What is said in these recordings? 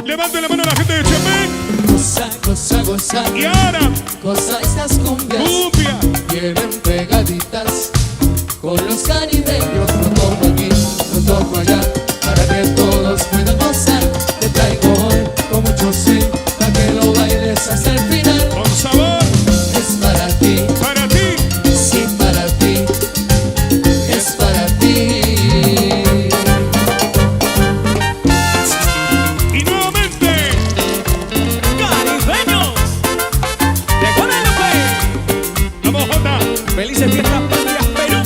Levante la mano a la gente de Chapén. Goza, goza, goza. Y ahora, goza estas cumbias. cumbia. Vienen pegaditas con los caribeños. No toco aquí, no toco allá, para que todos puedan gozar. Te traigo hoy con mucho swing, para que lo bailes hasta el final. Con sabor. Es para ti, Para ti. sí, para ti. Es para ti. Y nuevamente. ¡Caribeños! ¡De Guadalupe! Vamos, Jota. ¡Felices fiestas patrias, Perú!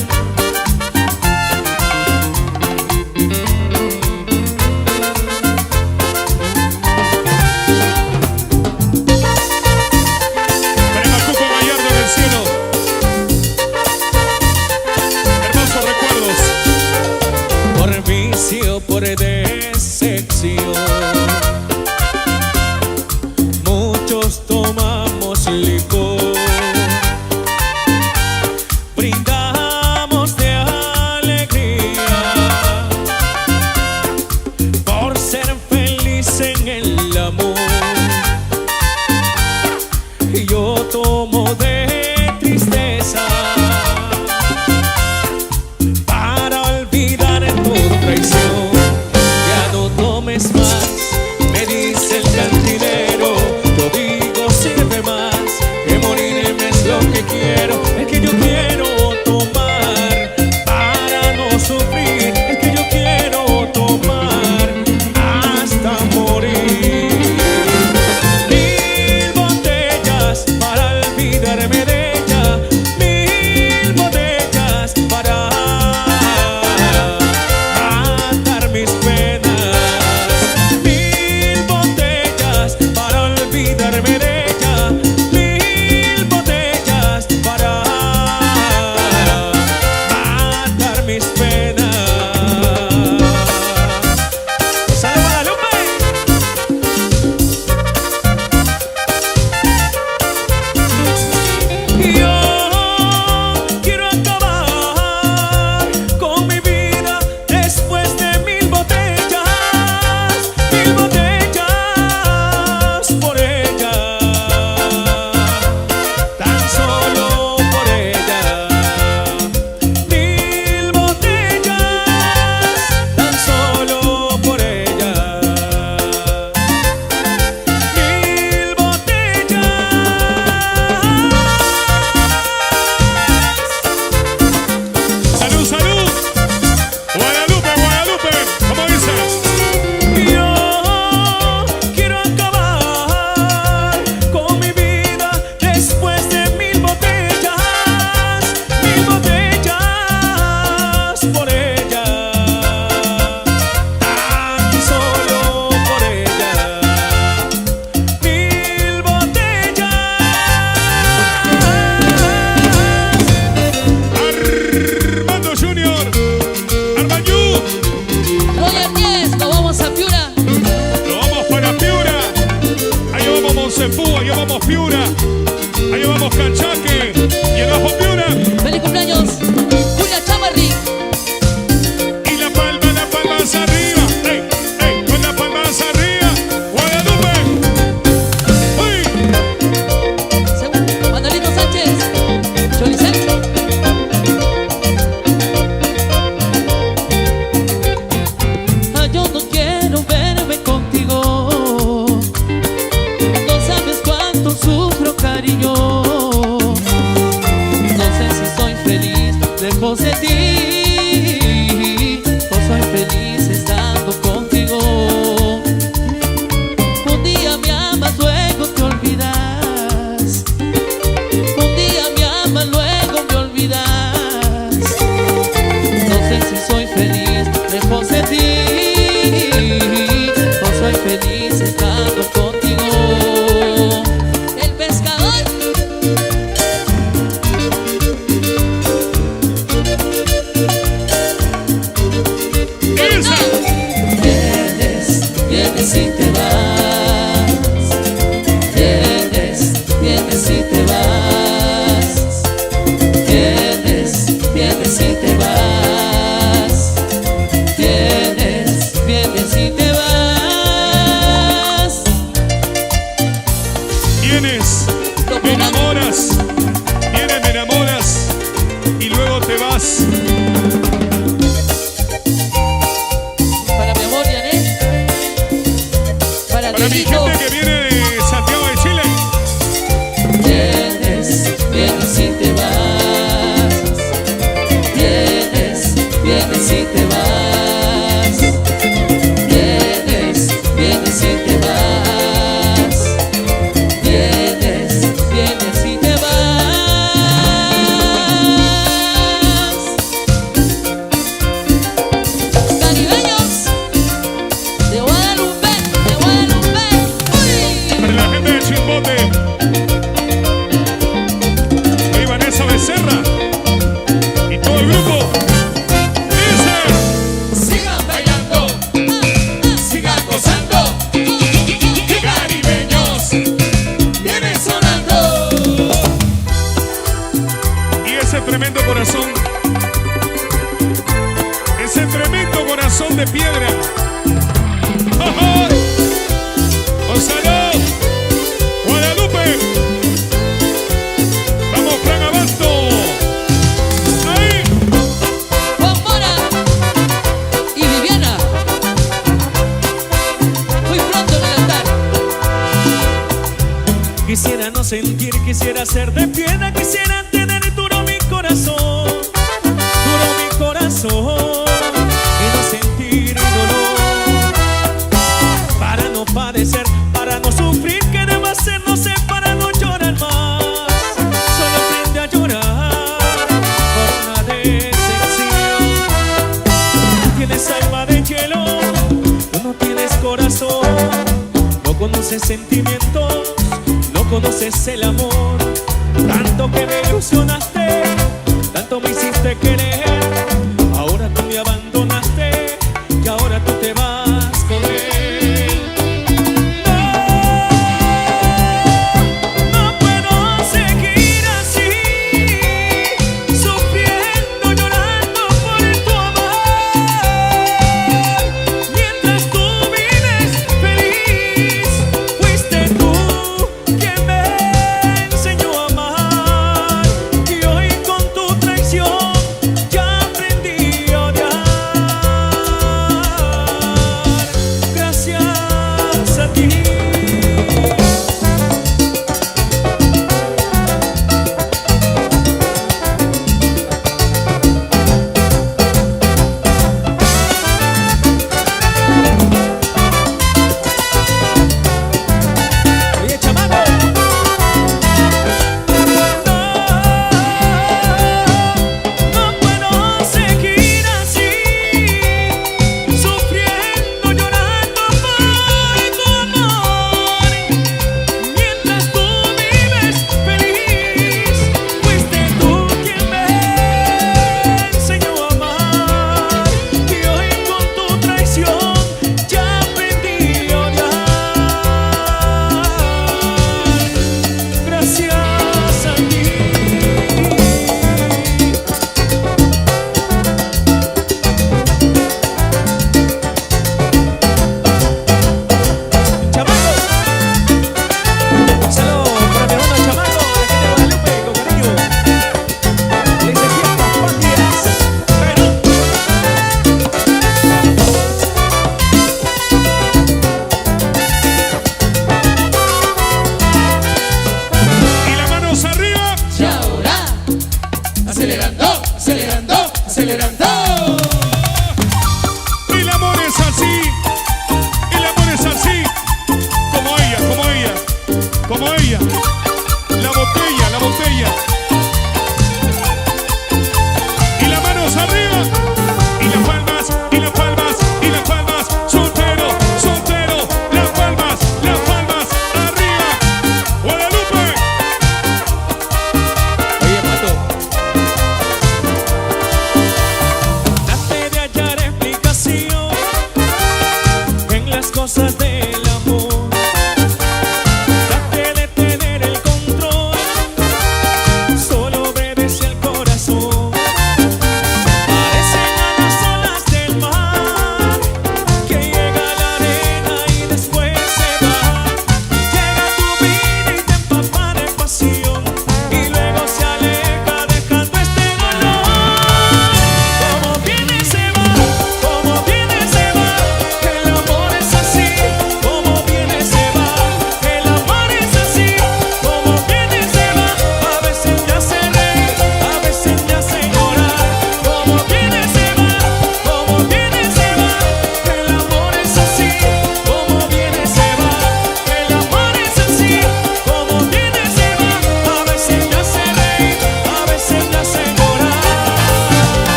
Para Macuco Gallardo en el cielo. Hermosos recuerdos. Por vicio, por decepción, muchos tomamos licor, brindamos de alegría por ser feliz en el amor. Y yo tomo de tristeza para olvidar tu traición. Ya no tomes más, me dice el cantinero. Yo digo sirve más, que morirme es lo que quiero. Es que yo quiero tomar para no sufrir. Es que yo quiero tomar hasta morir. 1000 botellas para olvidarme de ella. 1000 botellas para matar mis penas. 1000 botellas para olvidarme de ella. 1000 botellas para matar mis penas. ¡Salud, Guadalupe! Yo quiero acabar con mi vida después de 1000 botellas. 1000 botellas por ella, tan solo por ella. 1000 botellas, tan solo por ella. 1000 botellas. Salud, salud. Guadalupe, Guadalupe. ¿Cómo dice? Yo quiero acabar con mi vida después de 1000 botellas. 1000 botellas por ella, tan solo por ella. 1000 botellas. Armando Junior. Armañú. Roger 10, nos vamos a Piura. Lo vamos para Piura. Allá vamos Monsefú, allá vamos Piura. Allá vamos Cachaque. Y abajo Piura. Feliz cumpleaños, Julia Chavarri. Y la palmas arriba. Ey, ey, con las palmas arriba. Guadalupe. Uy. Manolito Sánchez, Cholicel. Yo no quiero verme contigo. No sabes cuánto sufro, cariño. No sé si soy feliz lejos de ti, o soy feliz estando contigo. Un día me amas, luego te olvidas. Un día me amas, luego me olvidas. No sé si soy feliz lejos de ti, o soy feliz estando contigo. El pescador. Esa. Vienes, vienes y te vas. Vienes, vienes y te vas. Vienes, vienes y te vas. Vienes, vienes y te vas. Mira Para qué mi lindo. gente que viene de Santiago de Chile. Vienes, vienes y te vas. Vienes, vienes y te vas. Vienes, vienes y te vas. Vienes, vienes y te vas. Caribeños de Guadalupe, de Guadalupe. Para ¡Uy! la gente de Chimbote. Soy Vanessa Becerra. Y todo el grupo. Dice. Sigan bailando, sigan gozando, caribeños vienen sonando. Y ese tremendo corazón. Ese tremendo corazón de piedra. ¡Ajá! ¡Gonzalo! ¡Guadalupe! ¡Vamos, Fran Abasto! ¡Ahí! Juan Mora y Viviana. Muy pronto en el altar. Quisiera no sentir, quisiera ser de piedra, quisiera tener duro mi corazón, y no sentir dolor. Para no padecer, para no sufrir, ¿qué debo hacer? No sé, para no llorar más. Solo aprende a llorar por una decepción. Tú tienes alma de hielo, tú no tienes corazón, no conoces sentimientos, no conoces el amor. Tanto que me ilusionaste, tanto me hiciste que